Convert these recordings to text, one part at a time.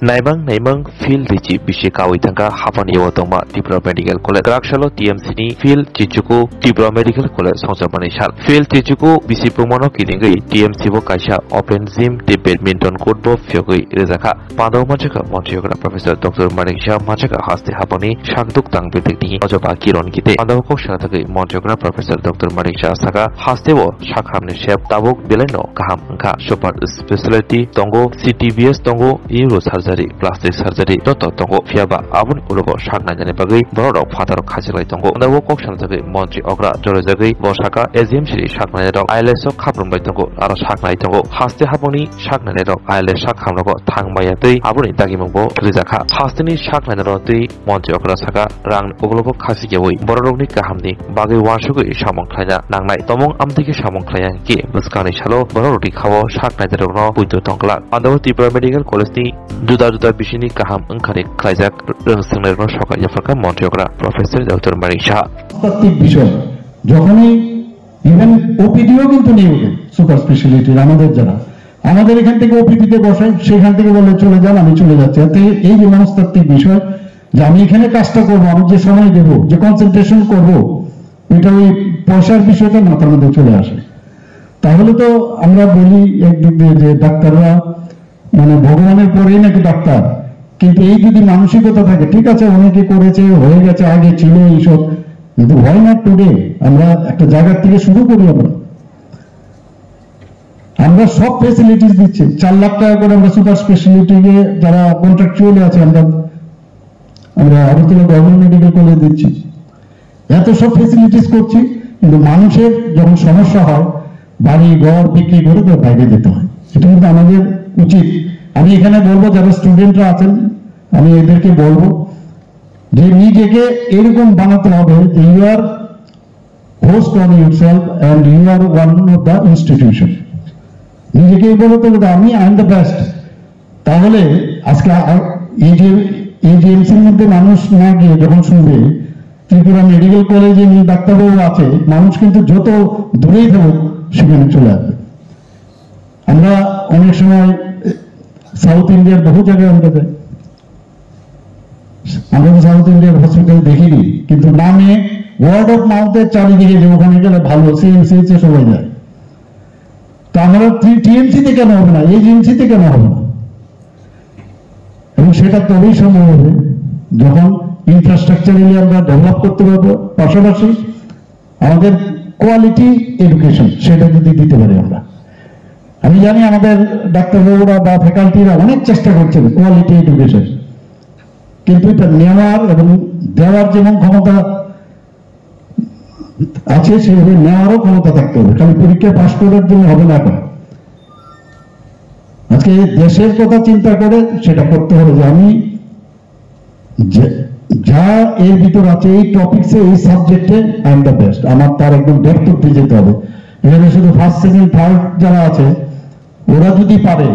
Naibang Naimang Field Dichi Bishika Witanga Hapani Watoma Diplo Medical College Rakshalo TMC Field Chichuku Diplo Medical College Songsapanishal Field Chichuku Bisi Pumono Kilingi TMC Kaisha Open Gym de Badminton Court Bo Fyogui Rezaka Pando Machaka Montiogra Professor Dr. Marisha Machaka Haste Hapani Shakduk Tang Bitikni Ojoba Kiron Kite Pando Koshataki Montiogra Professor Dr. Marisha Saka Hastewo Shakhamne Shep Tabuk Bileno Kaham Nka Super Specialty Tongo CTBS Tongo Euro Plastic surgery Dr. Tongo Fiaba Abun Ulogo Shakna Janepagi Borok Father Kasilai Tongo the Wokok Shanzagi Monti Ogra Jorozagi Bosaka Ezium Shiri Shakna Iles of Kaprum by Tongo Ara Shakna Tongo Haste Haponi Shakna Iles Shakhamoko Tang Bayati Abuni Tagimbo Rizaka Hastini Shakna Roti Monti Ogra Saka Rang Ulogo Kasigawi Boroni Kahamni Bagi Washugu Shamon Klaya Nangai Tomong Amtiki Shamon Klayan Ki Buskani Shalo Boroti Kawo Shakna Puito Tongla Ando Diplo Medical College Duda Bishini Kaham Unkari Kazak Rungsner Shoka Yafaka Montiogra Professor Dr. Marisha প্রত্যেক বিষয় যখনই even ওপিডিও কিন্তু নিয়ে ওঠে super speciality আমাদের এখান থেকে ওপিডিতে বসাই সেখান থেকে বলে চলে যান আমি চলে যাচ্ছি এতে এই যে মনস্তাত্ত্বিক বিষয় যে আমি এখানে কাজটা করবো আমি যে সময় দেবো যে কনসেন্ট্রেশন করবো এটা ওই পয়সার বিষয়টা মাথার মধ্যে চলে আসে তাহলে তো আমরা বলি একদিক দিয়ে যে ডাক্তাররা মানে ভগবানের পরেই নাকি ডাক্তার কিন্তু এই যদি মানসিকতা থাকে ঠিক আছে অনেকে করেছে হয়ে গেছে আগে ছিল এইসব কিন্তু হয় না টুডে আমরা একটা জায়গা থেকে শুরু করি আমরা সব ফেসিলিটিস দিচ্ছি 4 লাখ টাকা করে আমরা সুপার স্পেশালিটিকে যারা কন্ট্রাকচুয়ালি আছে আমরা আগরতলা গভর্নমেন্ট মেডিকেল কলেজ দিচ্ছি এত সব ফেসিলিটিস করছি কিন্তু মানুষের যখন সমস্যা হয় বাড়ি ঘর বিক্রি করে তো বাইরে যেতে হয় এটা কিন্তু আমাদের উচিত আমি এখানে বলবো যারা স্টুডেন্টরা আছেন আমি এদেরকে বলবো যে নিজেকে এরকম বানাতে হবে যে you are host on yourself and you are one of the institution নিজেকে বলতে হবে আমি আই এম দ্য বেস্ট তাহলে আজকে এই যে এমসির মধ্যে মানুষ না গিয়ে যখন শুনবে ত্রিপুরা মেডিকেল কলেজে ডাক্তারবাবু আছে মানুষ কিন্তু যত দূরেই থাকুক সেখানে চলে আসবে আমরা অনেক সময় সাউথ ইন্ডিয়ার বহু জায়গায় আমরা যাই আমরা তো সাউথ ইন্ডিয়ার হসপিটাল দেখিনি কিন্তু নামে ওয়ার্ড অফ মাউথের চারিদিকে যে ওখানে গেলে ভালো সিএমসিতে সবাই যায় তো আমরা টিএমসিতে কেন হবে না এজিএমসিতে কেন হবে না এবং সেটা তবেই সম্ভব হবে যখন ইনফ্রাস্ট্রাকচারালি আমরা ডেভেলপ করতে পারবো পাশাপাশি আমাদের কোয়ালিটি এডুকেশন সেটা যদি দিতে পারি আমি জানি আমাদের ডাক্তারবাবুরা বা ফ্যাকাল্টিরা অনেক চেষ্টা করছেন কোয়ালিটি এডুকেশন কিন্তু এটা নেওয়ার এবং দেওয়ার যেমন ক্ষমতা আছে সেভাবে নেওয়ারও ক্ষমতা থাকতে হবে খালি পরীক্ষা পাশ করার জন্য হবে না এখন আজকে দেশের কথা চিন্তা করে সেটা করতে হবে যে আমি যা এর ভিতর আছে এই টপিকসে এই সাবজেক্টে আই এম দ্য বেস্ট আমার তার একদম ডেপথ অব্দি যেতে হবে এখানে শুধু ফার্স্ট সেকেন্ড থার্ড যারা আছে ওরা যদি পারে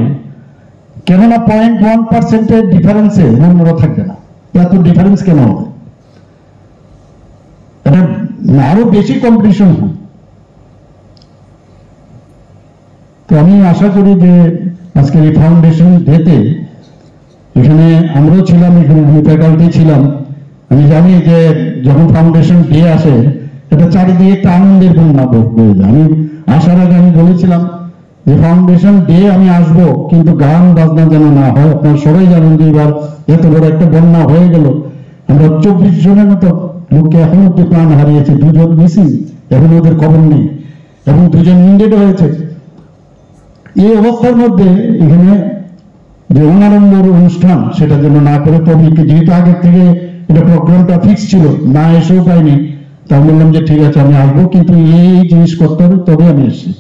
কেননা 0.1% ডিফারেন্সে অন্যরা থাকবে না এত ডিফারেন্স কেন হবে এটা আরো বেশি কম্পিটিশন হবে তো আমি আশা করি যে আজকের এই ফাউন্ডেশন ডেতে এখানে আমরাও ছিলাম এখানে ফ্যাকাল্টি ছিলাম আমি জানি যে যখন ফাউন্ডেশন ডে আসে এটা চারিদিকে একটা আনন্দের বন্যা বয়ে যায় আমি আসার আগে আমি বলেছিলাম যে ফাউন্ডেশন ডে আমি আসবো কিন্তু গান বাজনা যেন না হয় আপনারা সবাই জানেন যে এবার এত বড় একটা বন্যা হয়ে গেল আমরা 24 জনের মতো লোককে এখন অব্দি প্রাণ হারিয়েছে 2 জন মিসিং এখন ওদের খবর নেই এবং 2 জন ইনজেড হয়েছে এই অবস্থার মধ্যে এখানে যে অনারম্বর অনুষ্ঠান সেটা যেন না করে তবে যেহেতু আগের থেকে এটা প্রোগ্রামটা ফিক্স ছিল না এসেও পাইনি তা বললাম যে ঠিক আছে আমি আসবো কিন্তু এই জিনিস করতে হবে তবে আমি এসেছি